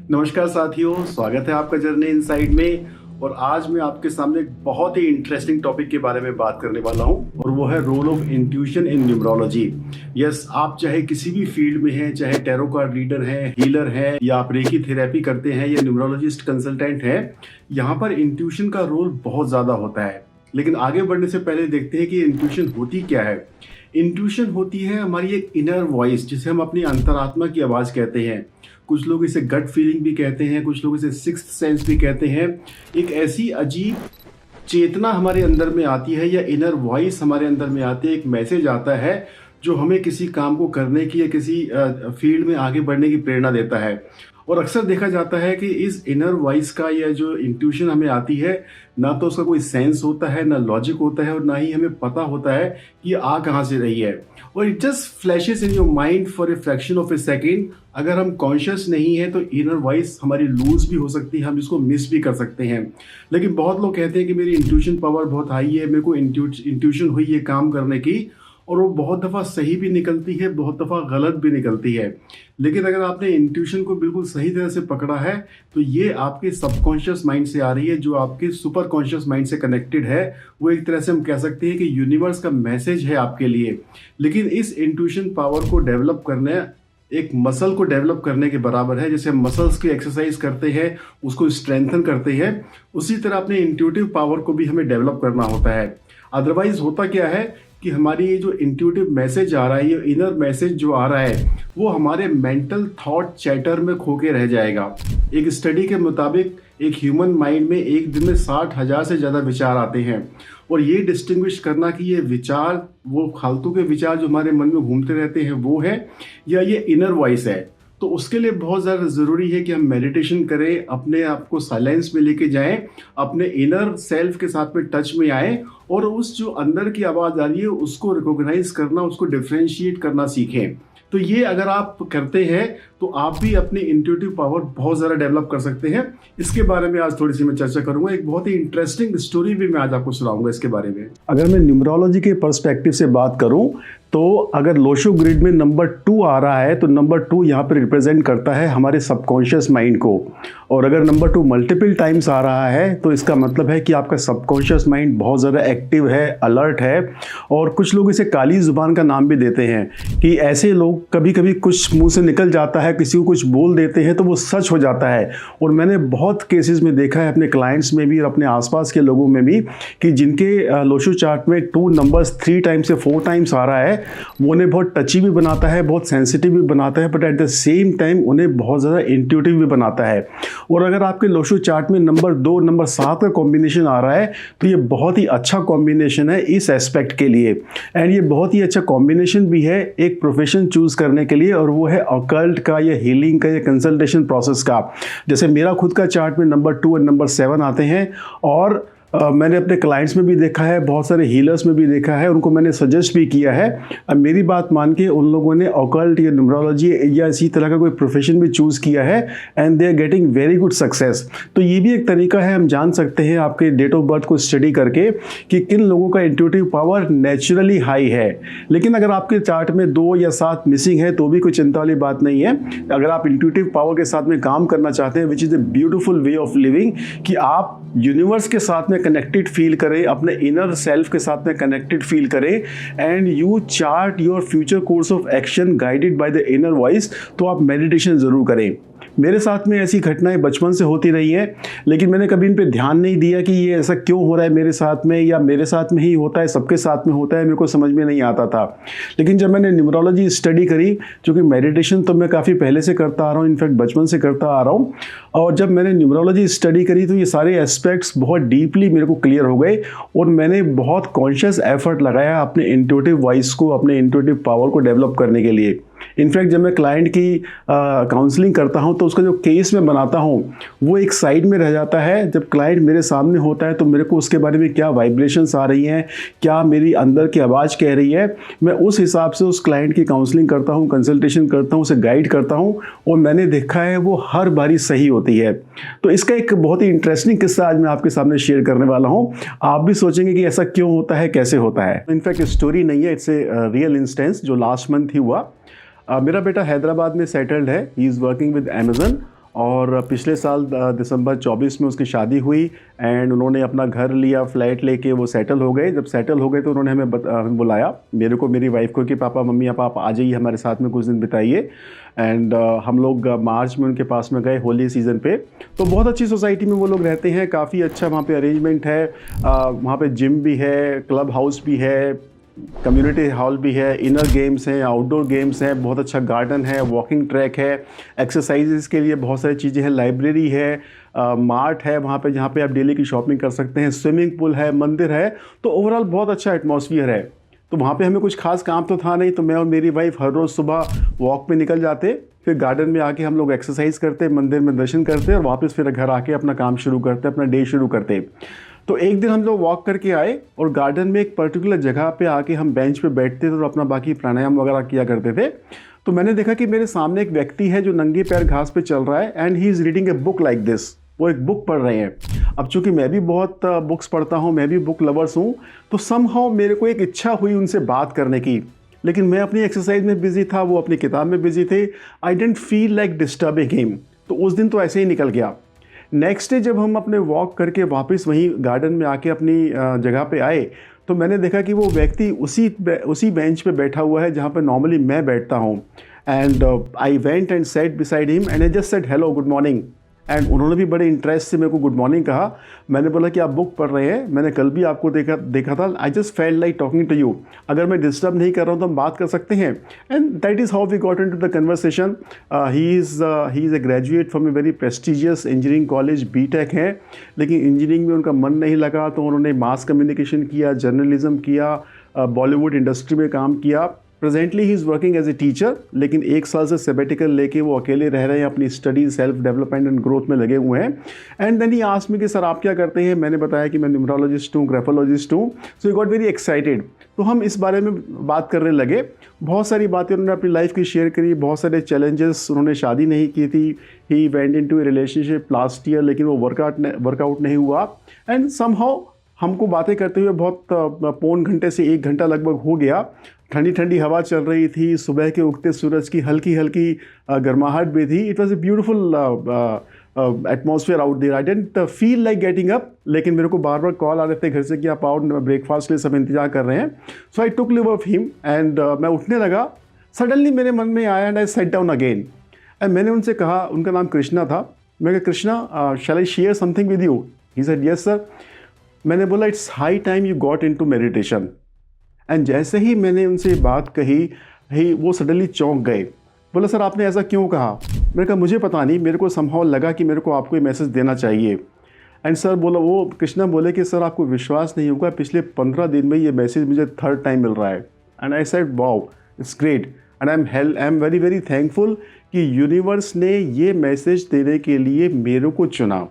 नमस्कार साथियों, स्वागत है आपका जर्नी इनसाइड में। और आज मैं आपके सामने एक बहुत ही इंटरेस्टिंग टॉपिक के बारे में बात करने वाला हूं और वो है role of intuition in numerology. Yes, आप चाहे किसी भी फील्ड में हैं, चाहे टैरो कार्ड रीडर हैं, हीलर हैं, या आप रेकी थेरेपी करते हैं या न्यूमरोलॉजिस्ट कंसल्टेंट हैं, यहाँ पर इंट्यूशन का रोल बहुत ज़्यादा होता है। लेकिन आगे बढ़ने से पहले देखते हैं कि इंट्यूशन होती क्या है। इंट्यूशन होती है हमारी एक इनर वॉइस, जिसे हम अपनी अंतरात्मा की आवाज़ कहते हैं। कुछ लोग इसे गट फीलिंग भी कहते हैं, कुछ लोग इसे सिक्स्थ सेंस भी कहते हैं। एक ऐसी अजीब चेतना हमारे अंदर में आती है या इनर वॉइस हमारे अंदर में आती है, एक मैसेज आता है जो हमें किसी काम को करने की या किसी फील्ड में आगे बढ़ने की प्रेरणा देता है। और अक्सर देखा जाता है कि इस इनर वॉइस का या जो इंट्यूशन हमें आती है, ना तो उसका कोई सेंस होता है, ना लॉजिक होता है, और ना ही हमें पता होता है कि ये आ कहाँ से रही है। और it just flashes in your mind for a fraction of A second. अगर हम कॉन्शियस नहीं है तो इनर वॉइस हमारी लूज भी हो सकती है, हम इसको मिस भी कर सकते हैं। लेकिन बहुत लोग कहते हैं कि मेरी इंट्यूशन पावर बहुत हाई है, मेरे को इंट्यूशन हुई है काम करने की, और वो बहुत दफ़ा सही भी निकलती है, बहुत दफ़ा गलत भी निकलती है। लेकिन अगर आपने इंट्यूशन को बिल्कुल सही तरह से पकड़ा है तो ये आपके सबकॉन्शियस माइंड से आ रही है, जो आपके सुपर कॉन्शियस माइंड से कनेक्टेड है। वो एक तरह से हम कह सकते हैं कि यूनिवर्स का मैसेज है आपके लिए। लेकिन इस इंट्यूशन पावर को डेवलप करने एक मसल को डेवलप करने के बराबर है। जैसे हम मसल्स की एक्सरसाइज करते हैं, उसको स्ट्रेंथन करते हैं, उसी तरह अपने इंट्यूटिव पावर को भी हमें डेवलप करना होता है। अदरवाइज होता क्या है कि हमारी ये जो इंट्यूटिव मैसेज आ रहा है, ये इनर मैसेज जो आ रहा है, वो हमारे मेंटल थॉट चैटर में खो के रह जाएगा। एक स्टडी के मुताबिक एक ह्यूमन माइंड में एक दिन में 60,000 से ज़्यादा विचार आते हैं। और ये डिस्टिंग्विश करना कि ये विचार वो फालतू के विचार जो हमारे मन में घूमते रहते हैं वो है, या ये इनर वॉइस है, तो उसके लिए बहुत ज़्यादा ज़रूरी है कि हम मेडिटेशन करें, अपने आप को साइलेंस में लेके जाएं, अपने इनर सेल्फ के साथ में टच में आएं, और उस जो अंदर की आवाज़ आ रही है उसको रिकॉग्नाइज करना, उसको डिफ्रेंशिएट करना सीखें। तो ये अगर आप करते हैं तो आप भी अपनी इंट्यूटिव पावर बहुत ज़्यादा डेवलप कर सकते हैं। इसके बारे में आज थोड़ी सी मैं चर्चा करूंगा। एक बहुत ही इंटरेस्टिंग स्टोरी भी मैं आज आपको सुनाऊंगा इसके बारे में। अगर मैं न्यूमरोलॉजी के पर्सपेक्टिव से बात करूं तो अगर लोशो ग्रिड में नंबर 2 आ रहा है तो नंबर 2 यहाँ पर रिप्रेजेंट करता है हमारे सबकॉन्शियस माइंड को। और अगर नंबर 2 मल्टीपल टाइम्स आ रहा है तो इसका मतलब है कि आपका सबकॉन्शियस माइंड बहुत ज़्यादा एक्टिव है, अलर्ट है। और कुछ लोग इसे काली जुबान का नाम भी देते हैं कि ऐसे लोग कभी कभी कुछ मुंह से निकल जाता है, किसी को कुछ बोल देते हैं तो वो सच हो जाता है। और मैंने बहुत केसेस में देखा है अपने क्लाइंट्स में भी और अपने आसपास के लोगों में भी कि जिनके लोशो चार्ट में 2 नंबर्स 3 टाइम्स से 4 टाइम्स आ रहा है, वो उन्हें बहुत टची भी बनाता है, बहुत सेंसिटिव भी बनाता है, but at the same time उन्हें बहुत ज़्यादा इंट्यूटिव भी बनाता है। और अगर आपके लोशो चार्ट में नंबर 2 नंबर 7 का कॉम्बिनेशन आ रहा है तो ये बहुत ही अच्छा कॉम्बिनेशन है इस एस्पेक्ट के लिए। एंड ये बहुत ही अच्छा कॉम्बिनेशन भी है एक प्रोफेशन चूज़ करने के लिए, और वो है ऑकल्ट का या हीलिंग का या कंसल्टेशन प्रोसेस का। जैसे मेरा खुद का चार्ट में नंबर 2 और नंबर 7 आते हैं, और मैंने अपने क्लाइंट्स में भी देखा है, बहुत सारे हीलर्स में भी देखा है, उनको मैंने सजेस्ट भी किया है। अब मेरी बात मान के उन लोगों ने ऑकल्ट या न्यूमरोलॉजी या इसी तरह का कोई प्रोफेशन भी चूज़ किया है, and they are getting very good success. तो ये भी एक तरीका है, हम जान सकते हैं आपके डेट ऑफ बर्थ को स्टडी करके कि किन लोगों का इंट्यूटिव पावर नेचुरली हाई है। लेकिन अगर आपके चार्ट में 2 या 7 मिसिंग है तो भी कोई चिंता वाली बात नहीं है। अगर आप इंट्यूटिव पावर के साथ में काम करना चाहते हैं, which is a beautiful way of living, कि आप यूनिवर्स के साथ में कनेक्टेड फील करें, अपने इनर सेल्फ के साथ में कनेक्टेड फील करें, and you chart your future course of action guided by the inner voice, तो आप मेडिटेशन ज़रूर करें। मेरे साथ में ऐसी घटनाएं बचपन से होती रही हैं, लेकिन मैंने कभी इन पे ध्यान नहीं दिया कि ये ऐसा क्यों हो रहा है मेरे साथ में, या मेरे साथ में ही होता है, सबके साथ में होता है, मेरे को समझ में नहीं आता था। लेकिन जब मैंने न्यूमरोलॉजी स्टडी करी, जो कि मेडिटेशन तो मैं काफ़ी पहले से करता आ रहा हूँ, इनफैक्ट बचपन से करता आ रहा हूँ, और जब मैंने न्यूमरोलॉजी स्टडी करी तो ये सारे एस्पेक्ट्स बहुत डीपली मेरे को क्लियर हो गए, और मैंने बहुत कॉन्शियस एफर्ट लगाया अपने इंट्यूटिव वॉइस को, अपने इंट्यूटिव पावर को डेवलप करने के लिए। इनफैक्ट जब मैं क्लाइंट की काउंसलिंग करता हूं तो उसका जो केस मैं बनाता हूं वो एक साइड में रह जाता है। जब क्लाइंट मेरे सामने होता है तो मेरे को उसके बारे में क्या वाइब्रेशंस आ रही हैं, क्या मेरी अंदर की आवाज़ कह रही है, मैं उस हिसाब से उस क्लाइंट की काउंसलिंग करता हूं, कंसल्टेशन करता हूं, उसे गाइड करता हूं, और मैंने देखा है वो हर बारी सही होती है। तो इसका एक बहुत ही इंटरेस्टिंग किस्सा आज मैं आपके सामने शेयर करने वाला हूँ। आप भी सोचेंगे कि ऐसा क्यों होता है, कैसे होता है। इनफैक्ट स्टोरी नहीं है, इट्स ए रियल इंस्टेंस जो लास्ट मंथ ही हुआ। मेरा बेटा हैदराबाद में सेटल्ड है, ही इज़ वर्किंग विद अमेजन, और पिछले साल दिसंबर 24 में उसकी शादी हुई एंड उन्होंने अपना घर लिया, फ्लैट लेके वो सेटल हो गए। जब सेटल हो गए तो उन्होंने हमें बुलाया, मेरे को, मेरी वाइफ को, कि पापा मम्मी आप आ जाइए हमारे साथ में कुछ दिन बिताइए। एंड हम लोग मार्च में उनके पास में गए होली सीज़न पे। तो बहुत अच्छी सोसाइटी में वो लोग रहते हैं, काफ़ी अच्छा वहाँ पे अरेंजमेंट है। वहाँ पे जिम भी है, क्लब हाउस भी है, कम्युनिटी हॉल भी है, इनर गेम्स हैं, आउटडोर गेम्स हैं, बहुत अच्छा गार्डन है, वॉकिंग ट्रैक है, एक्सरसाइजेस के लिए बहुत सारी चीज़ें हैं, लाइब्रेरी है, मार्ट है वहाँ पे जहाँ पे आप डेली की शॉपिंग कर सकते हैं, स्विमिंग पूल है, मंदिर है। तो ओवरऑल बहुत अच्छा एटमॉस्फियर है। तो वहाँ पे हमें कुछ खास काम तो था नहीं, तो मैं और मेरी वाइफ हर रोज़ सुबह वॉक पे निकल जाते, फिर गार्डन में आके हम लोग एक्सरसाइज करते, मंदिर में दर्शन करते और वापस फिर घर आके अपना काम शुरू करते, अपना डे शुरू करते। तो एक दिन हम लोग वॉक करके आए और गार्डन में एक पर्टिकुलर जगह पे आके हम बेंच पे बैठते थे और अपना बाकी प्राणायाम वगैरह किया करते थे। तो मैंने देखा कि मेरे सामने एक व्यक्ति है जो नंगे पैर घास पे चल रहा है and he is reading a book like this. वो एक बुक पढ़ रहे हैं। अब चूंकि मैं भी बहुत बुक्स पढ़ता हूँ, मैं भी बुक लवर्स हूँ, तो समहाउ मेरे को एक इच्छा हुई उनसे बात करने की, लेकिन मैं अपनी एक्सरसाइज में बिजी था, वो अपनी किताब में बिजी थे। I didn't feel like disturbing him. तो उस दिन तो ऐसे ही निकल गया। नेक्स्ट डे जब हम अपने वॉक करके वापस वहीं गार्डन में आके अपनी जगह पे आए, तो मैंने देखा कि वो व्यक्ति उसी बेंच पे बैठा हुआ है जहाँ पे नॉर्मली मैं बैठता हूँ। And I went and set beside him and I just said hello good morning. And उन्होंने भी बड़े इंटरेस्ट से मेरे को गुड मॉर्निंग कहा। मैंने बोला कि आप बुक पढ़ रहे हैं, मैंने कल भी आपको देखा था। I just felt like talking to you. अगर मैं डिस्टर्ब नहीं कर रहा हूँ तो हम बात कर सकते हैं। And that is how we got into the conversation. He is a graduate from a very prestigious engineering college, BTech है, लेकिन इंजीनियरिंग में उनका मन नहीं लगा तो उन्होंने मास कम्युनिकेशन किया, जर्नलिज्म किया, बॉलीवुड इंडस्ट्री में काम किया। Presently he is working as a teacher, लेकिन 1 साल से सेबेटिकल लेके वो अकेले रह रहे हैं, अपनी study, self development and growth में लगे हुए हैं। And then he asked me कि सर आप क्या करते हैं। मैंने बताया कि मैं न्यूमरोलॉजिस्ट हूँ, ग्राफोलॉजिस्ट हूँ। सो ही गॉट वेरी एक्साइटेड। तो हम इस बारे में बात करने लगे। बहुत सारी बातें उन्होंने अपनी लाइफ की शेयर करी, बहुत सारे चैलेंजेस। उन्होंने शादी नहीं की थी, he went into A relationship last year, लेकिन वो वर्कआउट नहीं हुआ। एंड समहाउ हमको बातें करते हुए बहुत पौन घंटे से 1 घंटा लगभग हो गया। ठंडी ठंडी हवा चल रही थी, सुबह के उगते सूरज की हल्की हल्की गर्माहट भी थी। It was a beautiful atmosphere out there. I didn't feel like getting up, लेकिन मेरे को बार बार कॉल आ रहे थे घर से कि आप आओ, ब्रेकफास्ट के लिए सब इंतजार कर रहे हैं। So I took leave of him and मैं उठने लगा। सडनली मेरे मन में आया and I sat down again. And मैंने उनसे कहा, उनका नाम कृष्णा था, मैंने कहा Krishna shall I share something with you. He said yes sir. मैंने बोला it's high time you got into meditation. And जैसे ही मैंने उनसे बात कही वो सडनली चौंक गए। बोला सर आपने ऐसा क्यों कहा। मैंने कहा मुझे पता नहीं, मेरे को समहाउ लगा कि मेरे को आपको ये मैसेज देना चाहिए। एंड सर बोला, वो कृष्णा बोले कि सर आपको विश्वास नहीं होगा, पिछले 15 दिन में ये मैसेज मुझे 3rd टाइम मिल रहा है। And I said wow it's great and I am very very thankful कि यूनिवर्स ने ये मैसेज देने के लिए मेरे को चुना।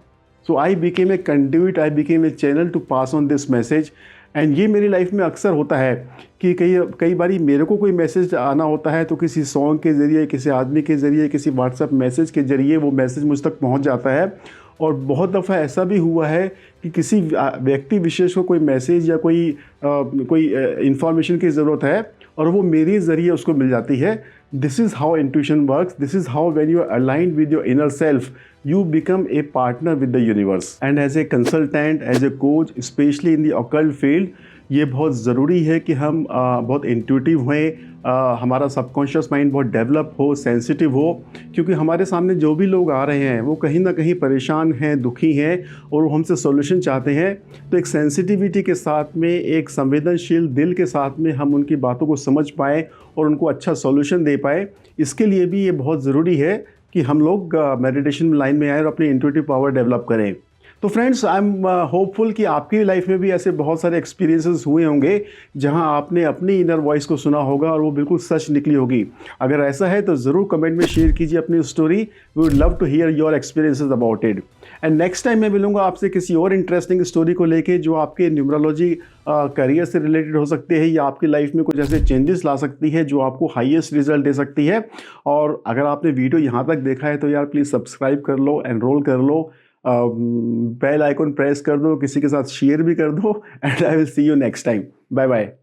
So I became a conduit, I became a channel to pass on this message. And ये मेरी लाइफ में अक्सर होता है कि कई बारी मेरे को कोई मैसेज आना होता है तो किसी सॉन्ग के ज़रिए, किसी आदमी के ज़रिए, किसी व्हाट्सएप मैसेज के ज़रिए वो मैसेज मुझ तक पहुंच जाता है। और बहुत दफ़ा ऐसा भी हुआ है कि किसी व्यक्ति विशेष को कोई मैसेज या कोई इंफॉर्मेशन की ज़रूरत है और वो मेरे ज़रिए उसको मिल जाती है। This is how intuition works. This is how when you are aligned with your inner self you become a partner with the universe. And as a consultant, as a coach, especially in the occult field, ये बहुत ज़रूरी है कि हम बहुत intuitive हों, हमारा subconscious mind बहुत डेवलप हो, सेंसिटिव हो, क्योंकि हमारे सामने जो भी लोग आ रहे हैं वो कहीं ना कहीं परेशान हैं, दुखी हैं और वो हमसे सॉल्यूशन चाहते हैं। तो एक सेंसिटिविटी के साथ में, एक संवेदनशील दिल के साथ में हम उनकी बातों को समझ पाएँ और उनको अच्छा सॉल्यूशन दे पाए। इसके लिए भी ये बहुत ज़रूरी है कि हम लोग मेडिटेशन लाइन में आए और अपनी इंट्यूटिव पावर डेवलप करें। तो फ्रेंड्स, आई एम होपफुल कि आपकी लाइफ में भी ऐसे बहुत सारे एक्सपीरियंसेस हुए होंगे जहां आपने अपनी इनर वॉइस को सुना होगा और वो बिल्कुल सच निकली होगी। अगर ऐसा है तो ज़रूर कमेंट में शेयर कीजिए अपनी story. We would love to hear your experiences about it. And next time मैं मिलूंगा आपसे किसी और इंटरेस्टिंग स्टोरी को लेके जो आपके न्यूमरोलॉजी करियर से रिलेटेड हो सकते हैं या आपकी लाइफ में कुछ ऐसे चेंजेस ला सकती है जो आपको हाईएस्ट रिजल्ट दे सकती है। और अगर आपने वीडियो यहाँ तक देखा है तो यार प्लीज़ सब्सक्राइब कर लो, एनरोल कर लो, बेल आइकन प्रेस कर दो, किसी के साथ शेयर भी कर दो। And I will see you next time. Bye bye.